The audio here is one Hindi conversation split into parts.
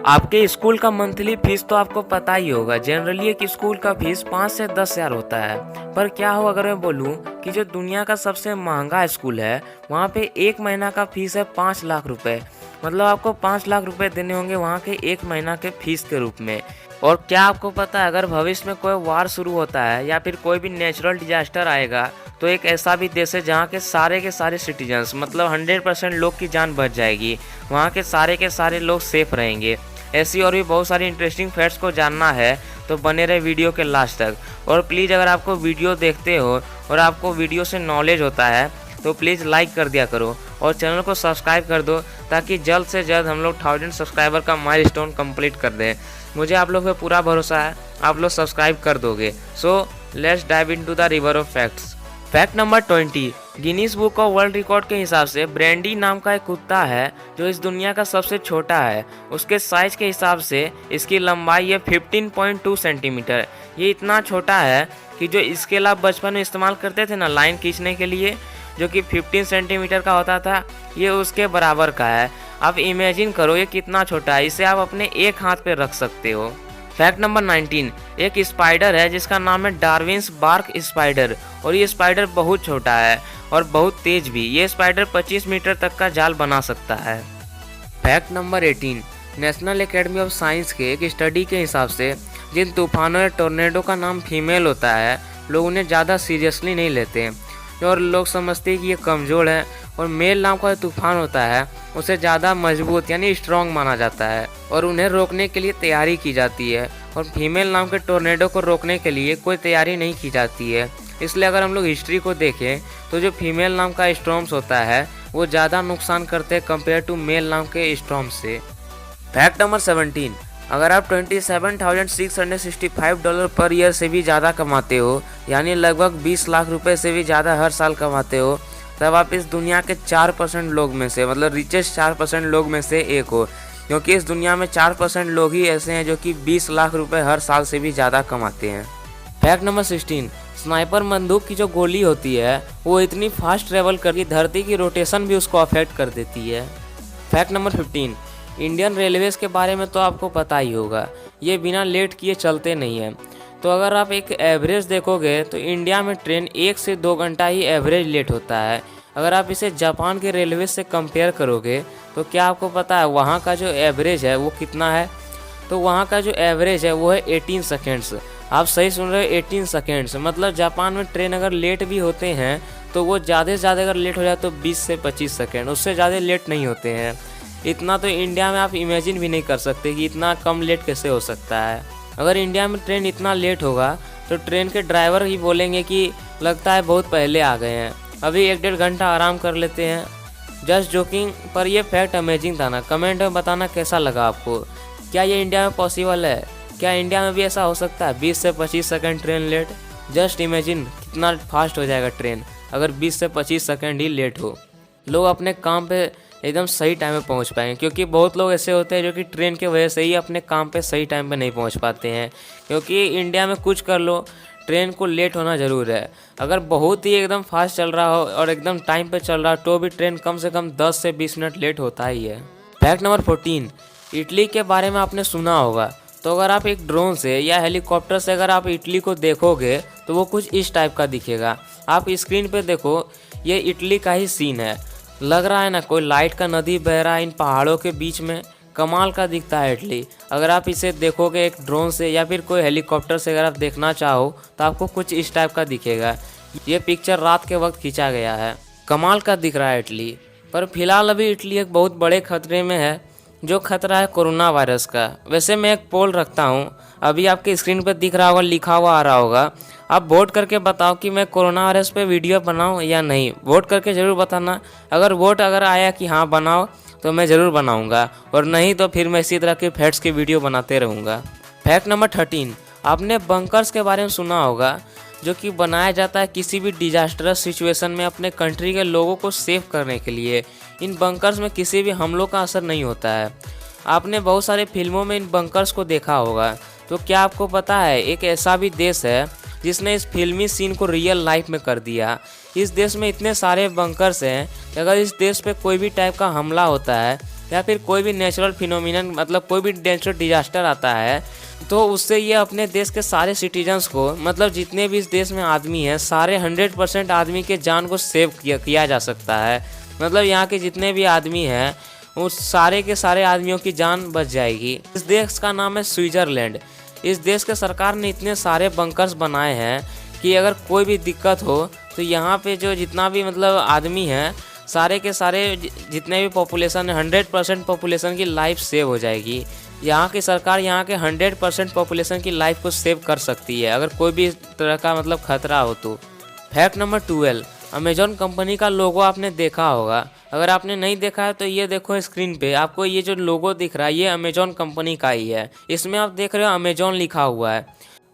आपके स्कूल का मंथली फीस तो आपको पता ही होगा। जनरली एक स्कूल का फीस 5 से 10 हज़ार होता है। पर क्या हो अगर मैं बोलूं कि जो दुनिया का सबसे महंगा स्कूल है वहाँ पे एक महीना का फीस है 5 लाख रुपए। मतलब आपको 5 लाख रुपए देने होंगे वहाँ के एक महीना के फीस के रूप में। और क्या आपको पता है अगर भविष्य में कोई वार शुरू होता है या फिर कोई भी नेचुरल डिजास्टर आएगा तो एक ऐसा भी देश है जहाँ के सारे सिटीजन्स मतलब 100% लोग की जान बच जाएगी। वहाँ के सारे लोग सेफ रहेंगे। ऐसी और भी बहुत सारी इंटरेस्टिंग फैक्ट्स को जानना है तो बने रहे वीडियो के लास्ट तक। और प्लीज़ अगर आपको वीडियो देखते हो और आपको वीडियो से नॉलेज होता है तो प्लीज़ लाइक कर दिया करो और चैनल को सब्सक्राइब कर दो ताकि जल्द से जल्द हम लोग 1000 सब्सक्राइबर का माइलस्टोन कंप्लीट कर दें। मुझे आप लोग पे पूरा भरोसा है, आप लोग सब्सक्राइब कर दोगे। So let's dive into the river of facts. Fact number 20। Guinness book of world record के हिसाब से ब्रेंडी नाम का एक कुत्ता है जो इस दुनिया का सबसे छोटा है। उसके साइज के हिसाब से इसकी लंबाई है 15.2 सेंटीमीटर। ये इतना छोटा है कि जो स्केल आप बचपन में इस्तेमाल करते थे ना लाइन खींचने के लिए, जो कि 15 सेंटीमीटर का होता था, ये उसके बराबर का है। आप इमेजिन करो ये कितना छोटा है, इसे आप अपने एक हाथ पे रख सकते हो। Fact number 19। एक स्पाइडर है जिसका नाम है डार्विन्स बार्क स्पाइडर और ये स्पाइडर बहुत छोटा है और बहुत तेज भी। ये स्पाइडर 25 मीटर तक का जाल बना सकता है। Fact number 18। National academy of science के एक स्टडी के हिसाब से जिन तूफानों या टोर्नेडो का नाम फीमेल होता है लोग उन्हें ज़्यादा सीरियसली नहीं लेते और लोग समझते हैं कि ये कमज़ोर है। और मेल नाम का तूफान होता है उसे ज़्यादा मजबूत यानी स्ट्रॉन्ग माना जाता है और उन्हें रोकने के लिए तैयारी की जाती है। और फीमेल नाम के टोर्नेडो को रोकने के लिए कोई तैयारी नहीं की जाती है। इसलिए अगर हम लोग हिस्ट्री को देखें तो जो फीमेल नाम का स्टॉर्म्स होता है वो ज़्यादा नुकसान करते हैं कंपेयर टू मेल नाम के स्टॉर्म से। Fact number 17। अगर आप $27,665 पर ईयर से भी ज़्यादा कमाते हो यानी लगभग 20 लाख रुपए से भी ज़्यादा हर साल कमाते हो तब आप इस दुनिया के 4% लोग में से मतलब रिचेस्ट 4% लोग में से एक हो, क्योंकि इस दुनिया में 4% लोग ही ऐसे हैं जो कि 20 लाख रुपए हर साल से भी ज़्यादा कमाते हैं। Fact number 16। स्नाइपर बंदूक की जो गोली होती है वो इतनी फास्ट ट्रेवल करके धरती की रोटेशन भी उसको अफेक्ट कर देती है। Fact number 15। इंडियन रेलवेज़ के बारे में तो आपको पता ही होगा, ये बिना लेट किए चलते नहीं है। तो अगर आप एक एवरेज देखोगे तो इंडिया में ट्रेन 1 से 2 घंटा ही एवरेज लेट होता है। अगर आप इसे जापान के रेलवे से कंपेयर करोगे तो क्या आपको पता है वहाँ का जो एवरेज है वो कितना है? तो वहाँ का जो एवरेज है वो है 18 सेकेंड्स। आप सही सुन रहे हो, 18 सेकेंड्स। मतलब जापान में ट्रेन अगर लेट भी होते हैं तो वो ज़्यादा से ज़्यादा अगर लेट हो जाए तो 20 से 25 सेकेंड, उससे ज़्यादा लेट नहीं होते हैं। इतना तो इंडिया में आप इमेजिन भी नहीं कर सकते कि इतना कम लेट कैसे हो सकता है। अगर इंडिया में ट्रेन इतना लेट होगा तो ट्रेन के ड्राइवर ही बोलेंगे कि लगता है बहुत पहले आ गए हैं, अभी 1-1.5 घंटा आराम कर लेते हैं। जस्ट जोकिंग, पर ये फैक्ट अमेजिंग था ना। कमेंट में बताना कैसा लगा आपको। क्या ये इंडिया में पॉसिबल है? क्या इंडिया में भी ऐसा हो सकता है 20 से 25 second train late? Just imagine कितना फास्ट हो जाएगा ट्रेन अगर 20 से 25 सेकंड ही लेट हो। लोग अपने काम पे एकदम सही टाइम पे पहुंच पाएंगे, क्योंकि बहुत लोग ऐसे होते हैं जो कि ट्रेन की वजह से ही अपने काम पे सही टाइम पे नहीं पहुंच पाते हैं। क्योंकि इंडिया में कुछ कर लो ट्रेन को लेट होना ज़रूर है। अगर बहुत ही एकदम फास्ट चल रहा हो और एकदम टाइम पे चल रहा हो तो भी ट्रेन कम से कम 10 से 20 मिनट लेट होता ही है। Fact number 14। इटली के बारे में आपने सुना होगा। तो अगर आप एक ड्रोन से या हेलीकॉप्टर से अगर आप इटली को देखोगे तो वो कुछ इस टाइप का दिखेगा। आप स्क्रीन पे देखो, ये इटली का ही सीन है। लग रहा है ना कोई लाइट का नदी बह रहा है इन पहाड़ों के बीच में। कमाल का दिखता है इटली। अगर आप इसे देखोगे एक ड्रोन से या फिर कोई हेलीकॉप्टर से अगर आप देखना चाहो तो आपको कुछ इस टाइप का दिखेगा। ये पिक्चर रात के वक्त खींचा गया है। कमाल का दिख रहा है इटली। पर फिलहाल अभी इटली एक बहुत बड़े खतरे में है, जो खतरा है कोरोना वायरस का। वैसे मैं एक पोल रखता हूँ, अभी आपके स्क्रीन पर दिख रहा होगा, लिखा हुआ आ रहा होगा। आप वोट करके बताओ कि मैं कोरोना वायरस पे वीडियो बनाऊं या नहीं। वोट करके ज़रूर बताना। अगर वोट आया कि हाँ बनाओ तो मैं ज़रूर बनाऊंगा, और नहीं तो फिर मैं इसी तरह के फैक्ट्स की वीडियो बनाते रहूँगा। Fact number 13। आपने बंकर्स के बारे में सुना होगा, जो कि बनाया जाता है किसी भी डिजास्टरस सिचुएशन में अपने कंट्री के लोगों को सेव करने के लिए। इन बंकर्स में किसी भी हमलों का असर नहीं होता है। आपने बहुत सारे फिल्मों में इन बंकर्स को देखा होगा। तो क्या आपको पता है एक ऐसा भी देश है जिसने इस फिल्मी सीन को रियल लाइफ में कर दिया। इस देश में इतने सारे बंकर्स हैं कि अगर इस देश पे कोई भी टाइप का हमला होता है या फिर कोई भी नेचुरल फिनोमिनन मतलब कोई भी नेचुरल डिजास्टर आता है तो उससे ये अपने देश के सारे सिटीजन्स को मतलब जितने भी इस देश में आदमी हैं सारे 100% आदमी के जान को सेव किया जा सकता है। मतलब यहाँ के जितने भी आदमी हैं उस सारे के सारे आदमियों की जान बच जाएगी। इस देश का नाम है स्विट्ज़रलैंड। इस देश के सरकार ने इतने सारे बंकर्स बनाए हैं कि अगर कोई भी दिक्कत हो तो यहाँ पे जो जितना भी मतलब आदमी है सारे के सारे जितने भी पॉपुलेशन है 100% पॉपुलेशन की लाइफ सेव हो जाएगी। यहाँ की सरकार यहाँ के 100% पॉपुलेशन की लाइफ को सेव कर सकती है अगर कोई भी इस तरह का मतलब खतरा हो तो। फैक्ट नंबर 12, अमेजॉन कंपनी का लोगो आपने देखा होगा। अगर आपने नहीं देखा है तो ये देखो स्क्रीन पे आपको ये जो लोगो दिख रहा है ये अमेजॉन कंपनी का ही है। इसमें आप देख रहे हो अमेजॉन लिखा हुआ है।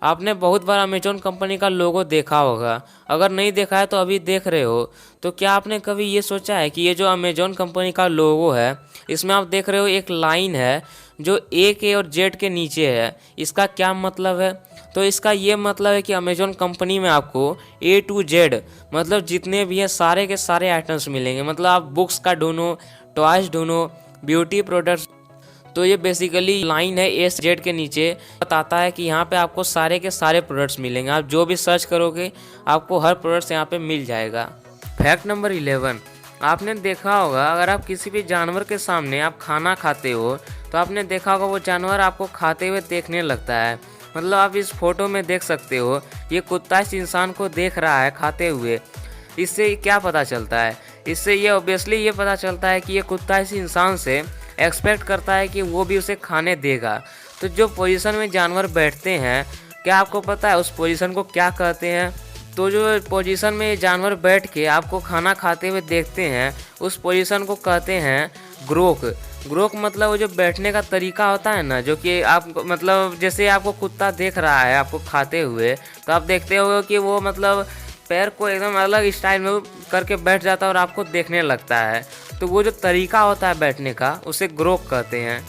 आपने बहुत बार अमेजॉन कंपनी का लोगो देखा होगा, अगर नहीं देखा है तो अभी देख रहे हो। तो क्या आपने कभी ये सोचा है कि ये जो अमेजॉन कंपनी का लोगो है इसमें आप देख रहे हो एक लाइन है जो ए के और जेड के नीचे है, इसका क्या मतलब है? तो इसका ये मतलब है कि अमेजॉन कंपनी में आपको A to Z मतलब जितने भी हैं सारे के सारे आइटम्स मिलेंगे। मतलब आप बुक्स का ढूंढो, टॉयज ढूंढो, ब्यूटी प्रोडक्ट्स, तो ये बेसिकली लाइन है A से Z के नीचे बताता है कि यहाँ पे आपको सारे के सारे प्रोडक्ट्स मिलेंगे। आप जो भी सर्च करोगे आपको हर प्रोडक्ट्स यहाँ पे मिल जाएगा। फैक्ट नंबर 11, आपने देखा होगा अगर आप किसी भी जानवर के सामने आप खाना खाते हो तो आपने देखा होगा वो जानवर आपको खाते हुए देखने लगता है। मतलब आप इस फोटो में देख सकते हो ये कुत्ता इस इंसान को देख रहा है खाते हुए। इससे क्या पता चलता है? इससे ये ऑब्वियसली ये पता चलता है कि ये कुत्ता इस इंसान से एक्सपेक्ट करता है कि वो भी उसे खाने देगा। तो जो पोजीशन में जानवर बैठते हैं, क्या आपको पता है उस पोजीशन को क्या कहते हैं? तो जो पोजीशन में ये जानवर बैठ के आपको खाना खाते हुए देखते हैं उस पोजीशन को कहते हैं ग्रोक। ग्रोक मतलब वो जो बैठने का तरीका होता है ना, जो कि आप मतलब जैसे आपको कुत्ता देख रहा है आपको खाते हुए तो आप देखते हो कि वो मतलब पैर को एकदम अलग स्टाइल में करके बैठ जाता है और आपको देखने लगता है। तो वो जो तरीका होता है बैठने का उसे ग्रोक कहते हैं।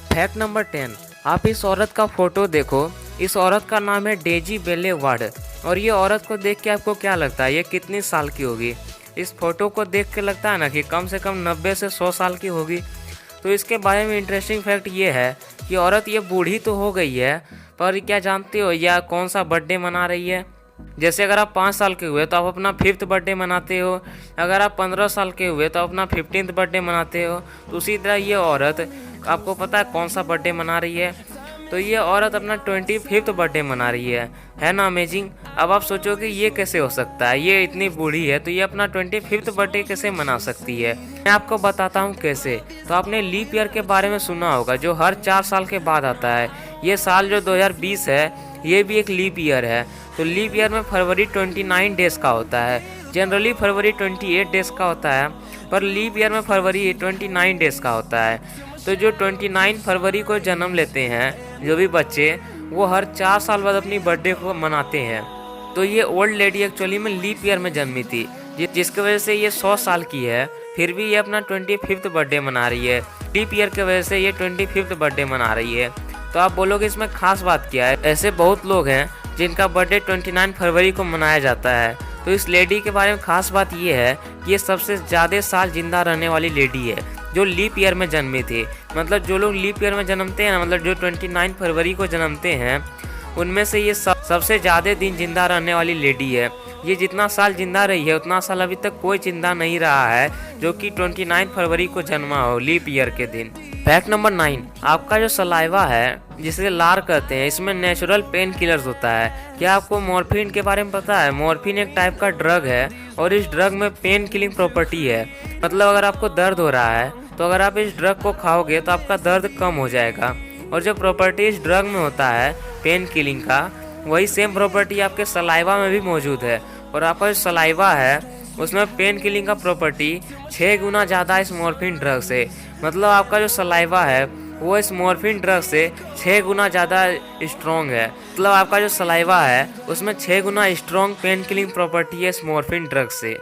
फैक्ट नंबर 10, आप इस औरत का फोटो देखो। इस औरत का नाम है डेजी बेले वार्ड। और ये औरत को देख के आपको क्या लगता है ये कितनी साल की होगी? इस फोटो को देख के लगता है ना कि कम से कम 90 से 100 साल की होगी। तो इसके बारे में इंटरेस्टिंग फैक्ट ये है कि औरत ये बूढ़ी तो हो गई है, पर क्या जानते हो या कौन सा बर्थडे मना रही है? जैसे अगर आप 5 साल के हुए तो आप अपना 5th बर्थडे मनाते हो, अगर आप 15 साल के हुए तो अपना 15th बर्थडे मनाते हो। तो उसी तरह ये औरत आपको पता है कौन सा बर्थडे मना रही है? तो ये औरत अपना 25th बर्थडे मना रही है ना अमेजिंग। अब आप सोचो कि ये कैसे हो सकता है, ये इतनी बूढ़ी है तो ये अपना 25th बर्थडे कैसे मना सकती है? मैं आपको बताता हूँ कैसे। तो आपने लीप ईयर के बारे में सुना होगा जो हर 4 साल के बाद आता है। ये साल जो 2020 है ये भी एक लीप ईयर है। तो लीप ईयर में फरवरी 29 डेज का होता है। जनरली फरवरी 28 डेज का होता है, पर लीप ईयर में फरवरी 29 डेज का होता है। तो जो 29 फरवरी को जन्म लेते हैं जो भी बच्चे, वो हर 4 साल बाद अपनी बर्थडे को मनाते हैं। तो ये ओल्ड लेडी एक्चुअली में लीप ईयर में जन्मी थी, जिसकी वजह से ये 100 साल की है, फिर भी ये अपना 25th बर्थडे मना रही है। लीप ईयर की वजह से ये 25th बर्थडे मना रही है। तो आप बोलोगे इसमें खास बात क्या है? ऐसे बहुत लोग हैं जिनका बर्थडे 29 फरवरी को मनाया जाता है। तो इस लेडी के बारे में खास बात ये है कि ये सबसे ज़्यादा साल जिंदा रहने वाली लेडी है जो लीप ईयर में जन्मी थी। मतलब जो लोग लीप ईयर में जन्मते हैं ना, मतलब जो 29 फरवरी को जन्मते हैं, उनमें से ये सबसे ज़्यादा दिन जिंदा रहने वाली लेडी है। ये जितना साल जिंदा रही है उतना साल अभी तक कोई जिंदा नहीं रहा है जो कि 29 फरवरी को जन्मा हो लीप ईयर के दिन। फैक्ट नंबर 9, आपका जो सलाइवा है जिसे लार कहते हैं, इसमें नेचुरल पेन किलर्स होता है। क्या आपको मॉर्फिन के बारे में पता है? मॉर्फिन एक टाइप का ड्रग है और इस ड्रग में पेन किलिंग प्रॉपर्टी है। मतलब अगर आपको दर्द हो रहा है तो अगर आप इस ड्रग को खाओगे तो आपका दर्द कम हो जाएगा। और जो प्रॉपर्टी इस ड्रग में होता है पेन किलिंग का, वही सेम प्रॉपर्टी आपके सलाइवा में भी मौजूद है। और आपका जो सलाइवा है उसमें पेन किलिंग का प्रॉपर्टी 6 गुना ज़्यादा इस मॉर्फिन ड्रग से। मतलब आपका जो सलाइवा है वो इस मॉर्फिन ड्रग से 6 गुना ज़्यादा स्ट्रॉन्ग है। मतलब आपका जो सलाइवा है उसमें 6 गुना स्ट्रॉन्ग पेन किलिंग प्रॉपर्टी है इस मॉर्फिन ड्रग से।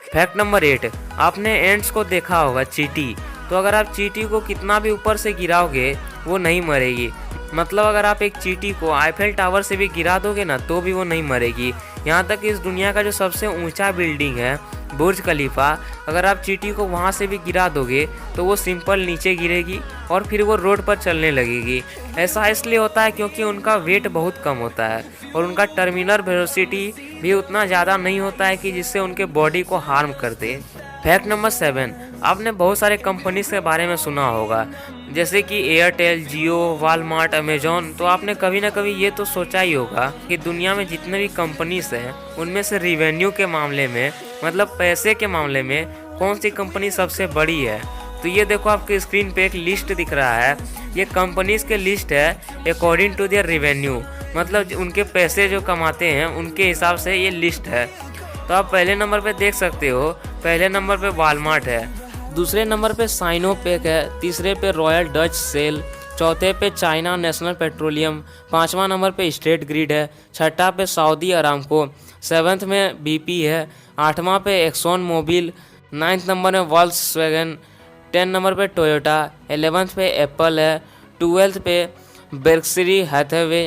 फैक्ट नंबर 8, आपने एंट्स को देखा होगा, चींटी। तो अगर आप चींटी को कितना भी ऊपर से गिराओगे वो नहीं मरेगी। मतलब अगर आप एक चींटी को आईफेल टावर से भी गिरा दोगे ना तो भी वो नहीं मरेगी। यहाँ तक कि इस दुनिया का जो सबसे ऊंचा बिल्डिंग है बुर्ज खलीफा, अगर आप चींटी को वहाँ से भी गिरा दोगे तो वो सिंपल नीचे गिरेगी और फिर वो रोड पर चलने लगेगी। ऐसा इसलिए होता है क्योंकि उनका वेट बहुत कम होता है और उनका टर्मिनल वेलोसिटी भी उतना ज़्यादा नहीं होता है कि जिससे उनके बॉडी को हार्म कर दे। फैक्ट नंबर 7, आपने बहुत सारे कंपनीज के बारे में सुना होगा जैसे कि एयरटेल, जियो, वॉलमार्ट, अमेजॉन। तो आपने कभी ना कभी ये तो सोचा ही होगा कि दुनिया में जितने भी कंपनीज हैं उनमें से रिवेन्यू के मामले में, मतलब पैसे के मामले में, कौन सी कंपनी सबसे बड़ी है। तो ये देखो आपके स्क्रीन पे एक लिस्ट दिख रहा है, ये कंपनीज के लिस्ट है अकॉर्डिंग टू देयर रिवेन्यू, मतलब उनके पैसे जो कमाते हैं उनके हिसाब से ये लिस्ट है। तो आप पहले नंबर पे देख सकते हो, पहले नंबर पे वॉलमार्ट है, दूसरे नंबर पे साइनोपेक है, तीसरे पे रॉयल डच सेल, चौथे पे चाइना नेशनल पेट्रोलियम, पाँचवा नंबर पे स्टेट ग्रिड है, छठा पे सऊदी अरामको, 7th में बीपी है, 8वां पे एक्सॉन मोबिल, 9th नंबर में वॉल्क्सवैगन, 10 नंबर पे टोयोटा, 11th पे एप्पल है, 12th पे बेर्क्शरी हैथवे।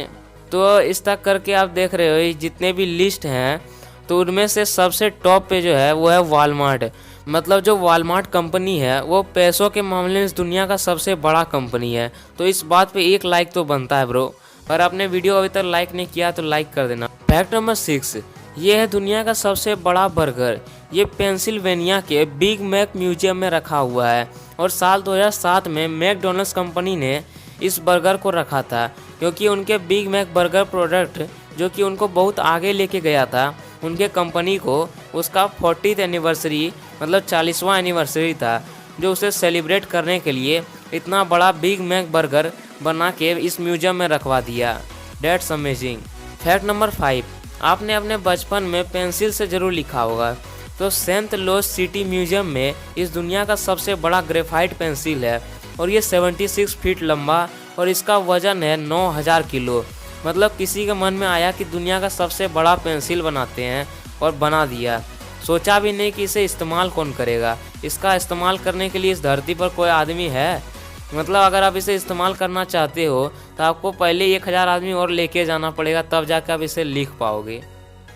तो इस तक करके आप देख रहे हो ये जितने भी लिस्ट हैं तो उनमें से सबसे टॉप पे जो है वो है वॉलमार्ट। मतलब जो वॉलमार्ट कंपनी है वो पैसों के मामले में इस दुनिया का सबसे बड़ा कंपनी है। तो इस बात पे एक लाइक तो बनता है ब्रो। और आपने वीडियो अभी तक लाइक नहीं किया तो लाइक कर देना। फैक्ट नंबर 6, ये है दुनिया का सबसे बड़ा बर्गर। ये पेंसिल्वेनिया के बिग मैक म्यूजियम में रखा हुआ है और साल 2007 में मैकडोनल्ड्स कंपनी ने इस बर्गर को रखा था क्योंकि उनके बिग मैक बर्गर प्रोडक्ट जो कि उनको बहुत आगे लेके गया था, उनके कंपनी को उसका 40th एनिवर्सरी मतलब 40वां एनिवर्सरी था, जो उसे सेलिब्रेट करने के लिए इतना बड़ा बिग मैक बर्गर बना के इस म्यूजियम में रखवा दिया। Dates amazing. फैक्ट नंबर 5, आपने अपने बचपन में पेंसिल से ज़रूर लिखा होगा। तो सेंट लुइस सिटी म्यूजियम में इस दुनिया का सबसे बड़ा ग्रेफाइट पेंसिल है और ये 76 फीट लंबा और इसका वजन है 9000 किलो। मतलब किसी के मन में आया कि दुनिया का सबसे बड़ा पेंसिल बनाते हैं और बना दिया। सोचा भी नहीं कि इसे इस्तेमाल कौन करेगा। इसका इस्तेमाल करने के लिए इस धरती पर कोई आदमी है? मतलब अगर आप इसे इस्तेमाल करना चाहते हो तो आपको पहले 1000 आदमी और लेके जाना पड़ेगा, तब जाकर आप इसे लिख पाओगे।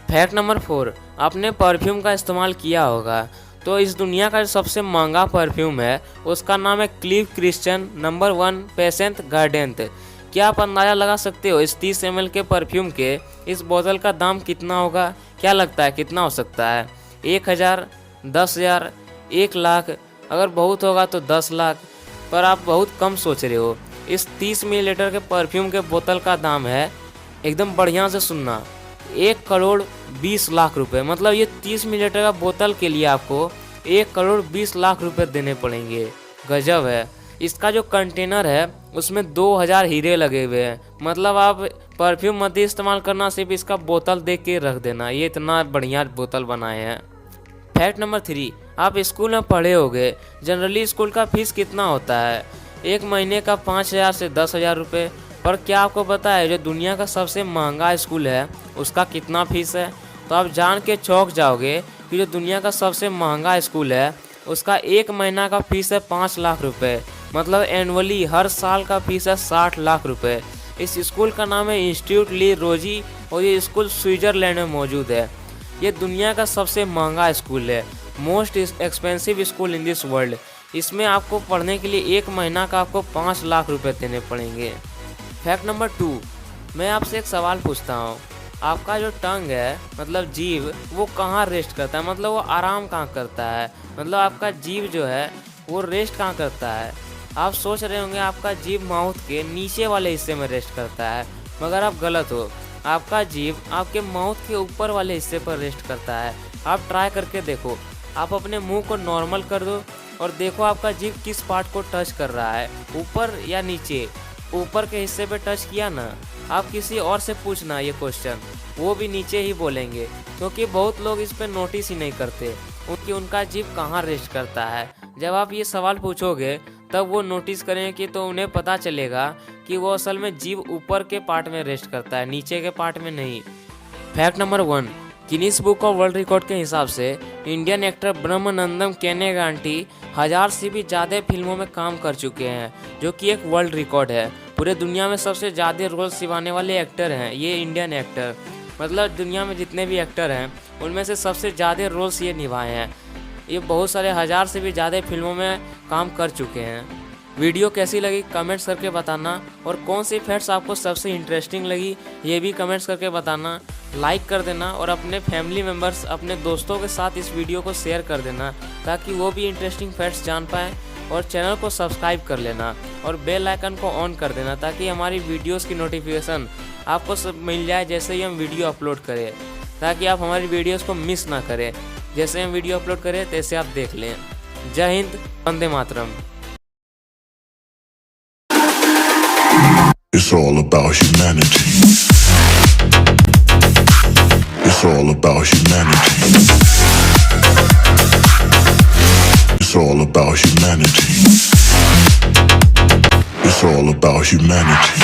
फैक्ट नंबर 4, आपने परफ्यूम का इस्तेमाल किया होगा। तो इस दुनिया का जो सबसे महंगा परफ्यूम है उसका नाम है क्लीव क्रिश्चियन नंबर 1 पेशेंट गार्डेंट। क्या आप अंदाज़ा लगा सकते हो इस 30 ml के परफ्यूम के इस बोतल का दाम कितना होगा? क्या लगता है कितना हो सकता है? 1000, 10,000, 1 लाख? अगर बहुत होगा तो 10 लाख, पर आप बहुत कम सोच रहे हो। इस 30 मिलीलीटर के परफ्यूम के बोतल का दाम है, एकदम बढ़िया से सुनना, 1 करोड़ 20 लाख रुपए। मतलब ये 30 मिलीलीटर का बोतल के लिए आपको 1 करोड़ 20 लाख रुपए देने पड़ेंगे। गजब है। इसका जो कंटेनर है उसमें 2000 हीरे लगे हुए हैं। मतलब आप परफ्यूम मत ही इस्तेमाल करना, सिर्फ इसका बोतल देख के रख देना, ये इतना बढ़िया बोतल बनाए हैं। फैक्ट नंबर 3, आप स्कूल में पढ़े होंगे जनरली स्कूल का फीस कितना होता है? 1 महीने का 5000 से 10,000 रुपये। पर क्या आपको पता है जो दुनिया का सबसे महंगा स्कूल है उसका कितना फीस है? तो आप जान के चौंक जाओगे कि जो दुनिया का सबसे महंगा स्कूल है उसका 1 महीना का फीस है 5 लाख रुपए। मतलब एनुअली हर साल का फीस है 60 लाख रुपए। इस स्कूल का नाम है इंस्टीट्यूट ली रोजी और ये स्कूल स्विट्जरलैंड में मौजूद है। ये दुनिया का सबसे महंगा स्कूल है, most expensive school in this world. इसमें आपको पढ़ने के लिए 1 महीना का आपको 5 लाख रुपए देने पड़ेंगे। फैक्ट नंबर 2, मैं आपसे एक सवाल पूछता हूँ, आपका जो टंग है मतलब जीभ वो कहाँ रेस्ट करता है? मतलब वो आराम कहाँ करता है? मतलब आपका जीभ जो है वो रेस्ट कहाँ करता है? आप सोच रहे होंगे आपका जीभ माउथ के नीचे वाले हिस्से में रेस्ट करता है, मगर आप गलत हो। आपका जीभ आपके माउथ के ऊपर वाले हिस्से पर रेस्ट करता है। आप ट्राई करके देखो, आप अपने मुंह को नॉर्मल कर दो और देखो आपका जीभ किस पार्ट को टच कर रहा है, ऊपर या नीचे। ऊपर के हिस्से पे टच किया ना, आप किसी और से पूछना ये क्वेश्चन, वो भी नीचे ही बोलेंगे, क्योंकि बहुत लोग इस पे नोटिस ही नहीं करते उनका जीभ कहाँ रेस्ट करता है। जब आप ये सवाल पूछोगे तब वो नोटिस करेंगे कि तो उन्हें पता चलेगा कि वो असल में जीभ ऊपर के पार्ट में रेस्ट करता है, नीचे के पार्ट में नहीं। Fact number 1, Guinness book of world record के हिसाब से इंडियन एक्टर ब्रह्मानंदम केनेगांटी 1000 से भी ज़्यादा फिल्मों में काम कर चुके हैं, जो कि एक वर्ल्ड रिकॉर्ड है। पूरे दुनिया में सबसे ज़्यादा रोल निभाने वाले एक्टर हैं ये इंडियन एक्टर। मतलब दुनिया में जितने भी एक्टर हैं उनमें से सबसे ज़्यादा रोल्स ये निभाए हैं। ये बहुत सारे 1000 से भी ज़्यादा फिल्मों में काम कर चुके हैं। वीडियो कैसी लगी कमेंट्स करके बताना, और कौन सी फैक्ट्स आपको सबसे इंटरेस्टिंग लगी ये भी कमेंट्स करके बताना। लाइक कर देना और अपने फैमिली मेम्बर्स, अपने दोस्तों के साथ इस वीडियो को शेयर कर देना ताकि वो भी इंटरेस्टिंग फैक्ट्स जान पाएँ। और चैनल को सब्सक्राइब कर लेना और बेल आइकन को ऑन कर देना ताकि हमारी वीडियोस की नोटिफिकेशन आपको सब मिल जाए जैसे ही हम वीडियो अपलोड करें, ताकि आप हमारी वीडियोस को मिस ना करें। जैसे हम वीडियो अपलोड करें तैसे आप देख लें। जय Hind, Vande Mataram. It's all about humanity. It's all about humanity. It's all about humanity. It's all about humanity.